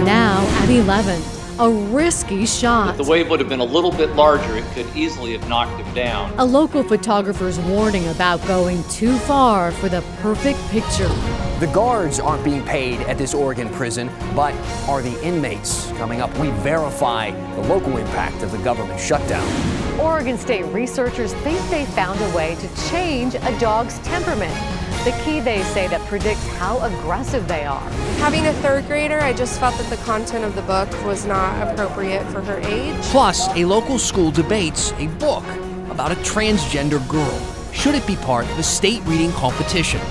Now at 11, a risky shot. If the wave would have been a little bit larger, it could easily have knocked him down. A local photographer's warning about going too far for the perfect picture. The guards aren't being paid at this Oregon prison, but are the inmates. Coming up, we verify the local impact of the government shutdown. Oregon State researchers think they found a way to change a dog's temperament. The key, they say, that predicts how aggressive they are. Having a third grader, I just felt that the content of the book was not appropriate for her age. Plus, a local school debates a book about a transgender girl. Should it be part of a state reading competition?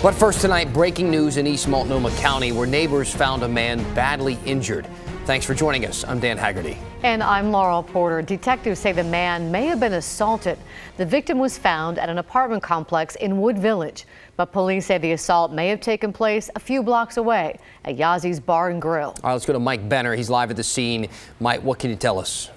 But first tonight, breaking news in East Multnomah County, where neighbors found a man badly injured. Thanks for joining us. I'm Dan Haggerty. And I'm Laurel Porter. Detectives say the man may have been assaulted. The victim was found at an apartment complex in Wood Village, but police say the assault may have taken place a few blocks away at Yazie's Bar and Grill. All right, let's go to Mike Benner. He's live at the scene. Mike, what can you tell us?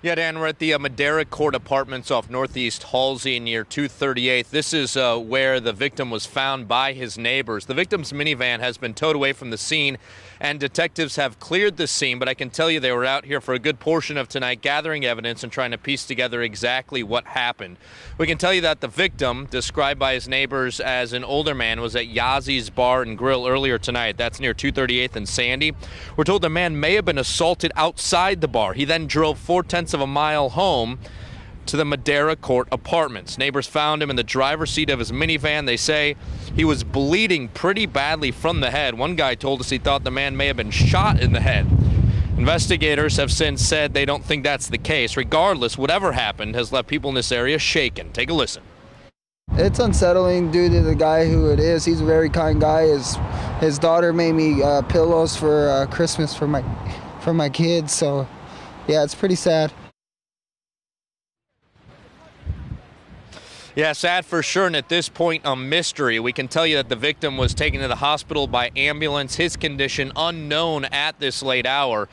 Yeah, Dan, we're at the Madera Court Apartments off Northeast Halsey near 238th. This is where the victim was found by his neighbors. The victim's minivan has been towed away from the scene, and detectives have cleared the scene, but I can tell you they were out here for a good portion of tonight gathering evidence and trying to piece together exactly what happened. We can tell you that the victim, described by his neighbors as an older man, was at Yazie's Bar and Grill earlier tonight. That's near 238th and Sandy. We're told the man may have been assaulted outside the bar. He then drove 4/10 of a mile home to the Madera Court Apartments. Neighbors found him in the driver's seat of his minivan. They say he was bleeding pretty badly from the head. One guy told us he thought the man may have been shot in the head. Investigators have since said they don't think that's the case. Regardless, whatever happened has left people in this area shaken. Take a listen. It's unsettling due to the guy who it is. He's a very kind guy. His daughter made me pillows for Christmas for my kids. So yeah, it's pretty sad. Yeah, sad for sure, and at this point, a mystery. We can tell you that the victim was taken to the hospital by ambulance, his condition unknown at this late hour.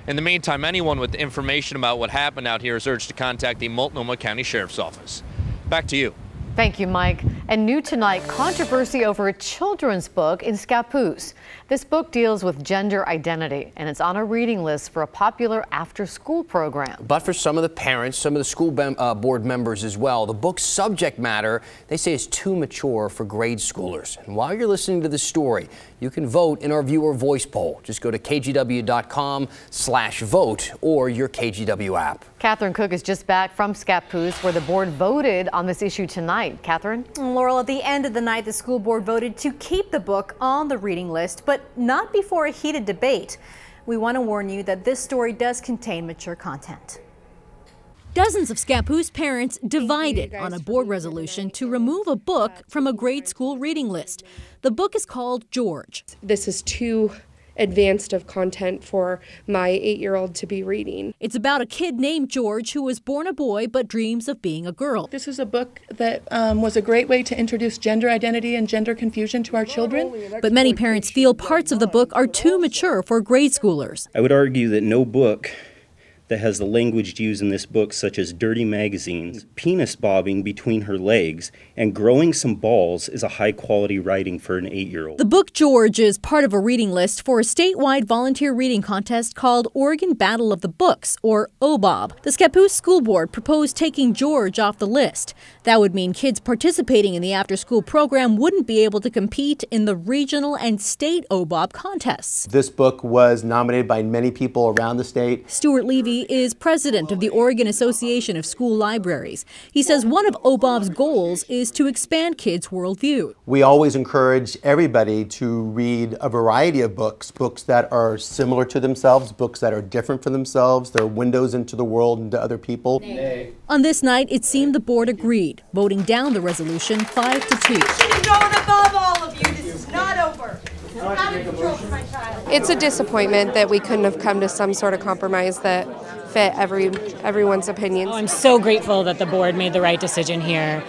In the meantime, anyone with information about what happened out here is urged to contact the Multnomah County Sheriff's Office. Back to you. Thank you, Mike. And new tonight, controversy over a children's book in Scappoose. This book deals with gender identity, and it's on a reading list for a popular after-school program. But for some of the parents, some of the school board members as well, the book's subject matter, they say, is too mature for grade schoolers. And while you're listening to this story, you can vote in our viewer voice poll. Just go to kgw.com/vote or your KGW app. Catherine Cook is just back from Scappoose, where the board voted on this issue tonight. Catherine? Laurel, at the end of the night, the school board voted to keep the book on the reading list, but not before a heated debate. We want to warn you that this story does contain mature content. Dozens of Scappoose parents divided on a board resolution to remove a book from a grade school reading list. The book is called George. This is too advanced of content for my 8-year-old to be reading. It's about a kid named George who was born a boy but dreams of being a girl. This is a book that was a great way to introduce gender identity and gender confusion to our children. But many parents feel parts of the book are too mature for grade schoolers. I would argue that no book that has the language used in this book, such as dirty magazines, penis bobbing between her legs, and growing some balls, is a high-quality writing for an 8-year-old. The book George is part of a reading list for a statewide volunteer reading contest called Oregon Battle of the Books, or OBOB. The Scappoose School Board proposed taking George off the list. That would mean kids participating in the after-school program wouldn't be able to compete in the regional and state OBOB contests. This book was nominated by many people around the state. Stuart Levy is president of the Oregon Association of School Libraries. He says one of OBOB's goals is to expand kids' worldview. We always encourage everybody to read a variety of books, books that are similar to themselves, books that are different from themselves. They're windows into the world and to other people. Nay. On this night, it seemed the board agreed, voting down the resolution 5-2. She's going above all of you. This is not over. It's a disappointment that we couldn't have come to some sort of compromise that fit everyone's opinions. I'm so grateful that the board made the right decision here.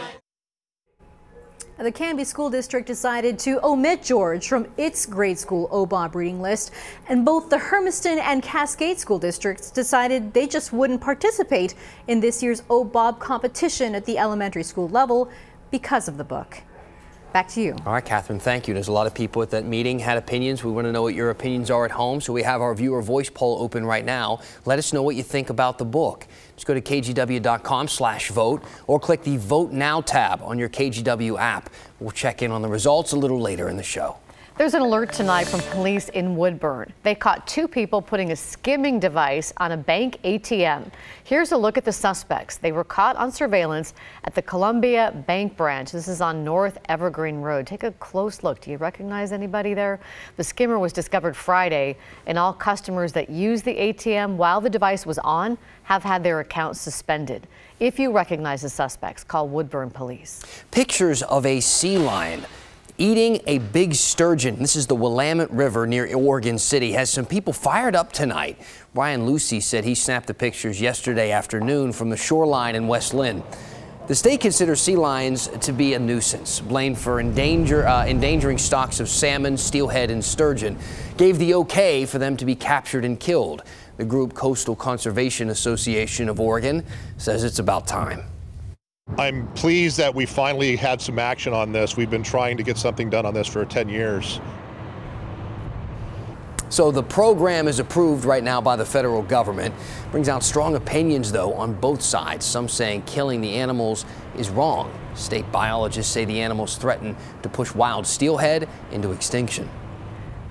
The Canby School District decided to omit George from its grade school OBOB reading list, and both the Hermiston and Cascade School Districts decided they just wouldn't participate in this year's OBOB competition at the elementary school level because of the book. Back to you. All right, Catherine, thank you. There's a lot of people at that meeting had opinions. We want to know what your opinions are at home, so we have our viewer voice poll open right now. Let us know what you think about the book. Just go to kgw.com/vote or click the Vote Now tab on your KGW app. We'll check in on the results a little later in the show. There's an alert tonight from police in Woodburn. They caught 2 people putting a skimming device on a bank ATM. Here's a look at the suspects. They were caught on surveillance at the Columbia Bank branch. This is on North Evergreen Road. Take a close look. Do you recognize anybody there? The skimmer was discovered Friday, and all customers that used the ATM while the device was on have had their accounts suspended. If you recognize the suspects, call Woodburn Police. Pictures of a sea lion eating a big sturgeon. This is the Willamette River near Oregon City. Has some people fired up tonight. Ryan Lucy said he snapped the pictures yesterday afternoon from the shoreline in West Lynn. The state considers sea lions to be a nuisance, blamed for endangering stocks of salmon, steelhead, and sturgeon. Gave the okay for them to be captured and killed. The group Coastal Conservation Association of Oregon says it's about time. I'm pleased that we finally had some action on this. We've been trying to get something done on this for 10 years. So the program is approved right now by the federal government. Brings out strong opinions, though, on both sides. Some saying killing the animals is wrong. State biologists say the animals threaten to push wild steelhead into extinction.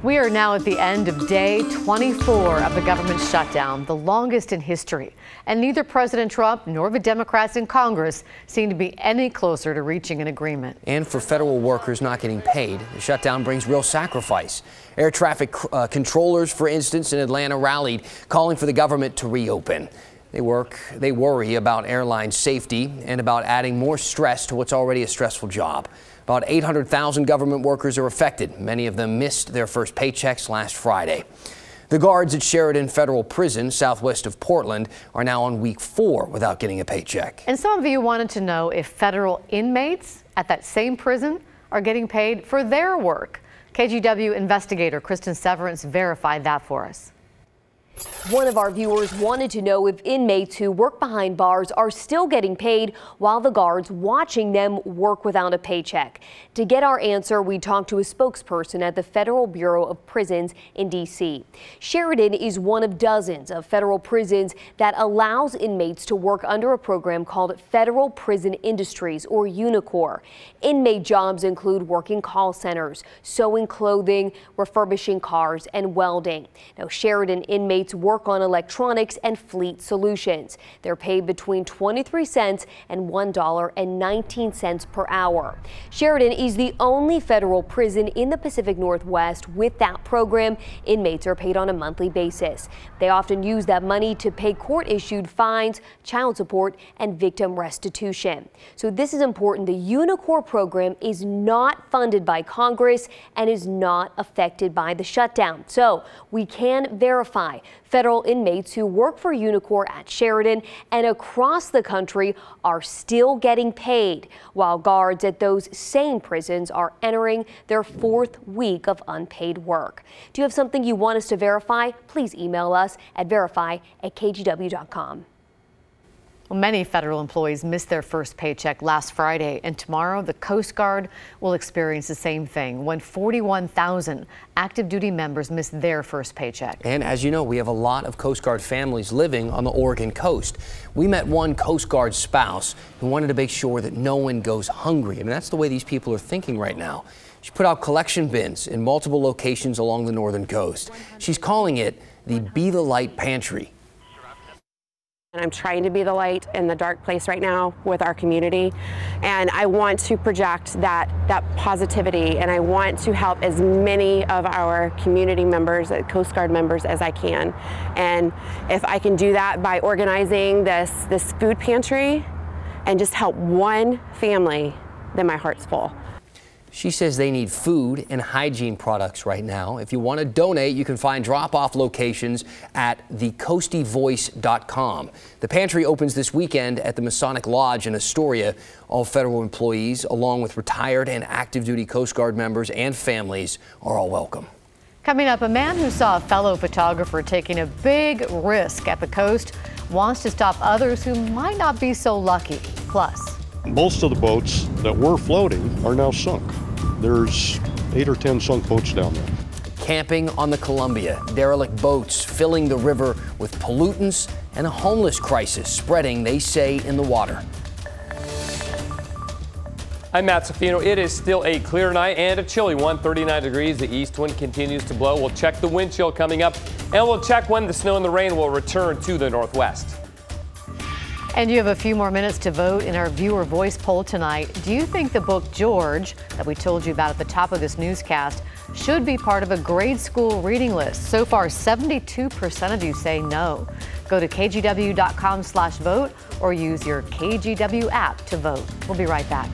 We are now at the end of day 24 of the government shutdown, the longest in history. And neither President Trump nor the Democrats in Congress seem to be any closer to reaching an agreement. And for federal workers not getting paid, the shutdown brings real sacrifice. Air traffic controllers, for instance, in Atlanta rallied, calling for the government to reopen. They worry about airline safety and about adding more stress to what's already a stressful job. About 800,000 government workers are affected. Many of them missed their first paychecks last Friday. The guards at Sheridan Federal Prison, southwest of Portland, are now on week 4 without getting a paycheck. And some of you wanted to know if federal inmates at that same prison are getting paid for their work. KGW investigator Kristen Severance verified that for us. One of our viewers wanted to know if inmates who work behind bars are still getting paid while the guards watching them work without a paycheck. To get our answer, we talked to a spokesperson at the Federal Bureau of Prisons in D.C. Sheridan is one of dozens of federal prisons that allows inmates to work under a program called Federal Prison Industries, or UNICOR. Inmate jobs include working call centers, sewing clothing, refurbishing cars, and welding. Now, Sheridan inmates work on electronics and fleet solutions. They're paid between 23 cents and $1.19 per hour. Sheridan is the only federal prison in the Pacific Northwest with that program. Inmates are paid on a monthly basis. They often use that money to pay court-issued fines, child support, and victim restitution. So this is important. The UNICOR program is not funded by Congress and is not affected by the shutdown. So we can verify federal inmates who work for UNICOR at Sheridan and across the country are still getting paid, while guards at those same prisons are entering their 4th week of unpaid work. Do you have something you want us to verify? Please email us at verify@kgw.com. Well, many federal employees missed their first paycheck last Friday, and tomorrow the Coast Guard will experience the same thing when 41,000 active duty members miss their first paycheck. And as you know, we have a lot of Coast Guard families living on the Oregon coast. We met one Coast Guard spouse who wanted to make sure that no one goes hungry. I mean, that's the way these people are thinking right now. She put out collection bins in multiple locations along the northern coast. She's calling it the Be the Light Pantry. And I'm trying to be the light in the dark place right now with our community. And I want to project that positivity, and I want to help as many of our community members, Coast Guard members, as I can. And if I can do that by organizing this food pantry and just help one family, then my heart's full. She says they need food and hygiene products right now. If you want to donate, you can find drop-off locations at thecoastyvoice.com. The pantry opens this weekend at the Masonic Lodge in Astoria. All federal employees, along with retired and active duty Coast Guard members and families, are all welcome. Coming up, a man who saw a fellow photographer taking a big risk at the coast wants to stop others who might not be so lucky. Plus, most of the boats that were floating are now sunk. There's 8 or 10 sunk boats down there. Camping on the Columbia, derelict boats filling the river with pollutants and a homeless crisis spreading, they say, in the water. I'm Matt Sofino. It is still a clear night and a chilly one, 39 degrees. The east wind continues to blow. We'll check the wind chill coming up, and we'll check when the snow and the rain will return to the northwest. And you have a few more minutes to vote in our viewer voice poll tonight. Do you think the book George, that we told you about at the top of this newscast, should be part of a grade school reading list? So far, 72% of you say no. Go to kgw.com/vote or use your KGW app to vote. We'll be right back.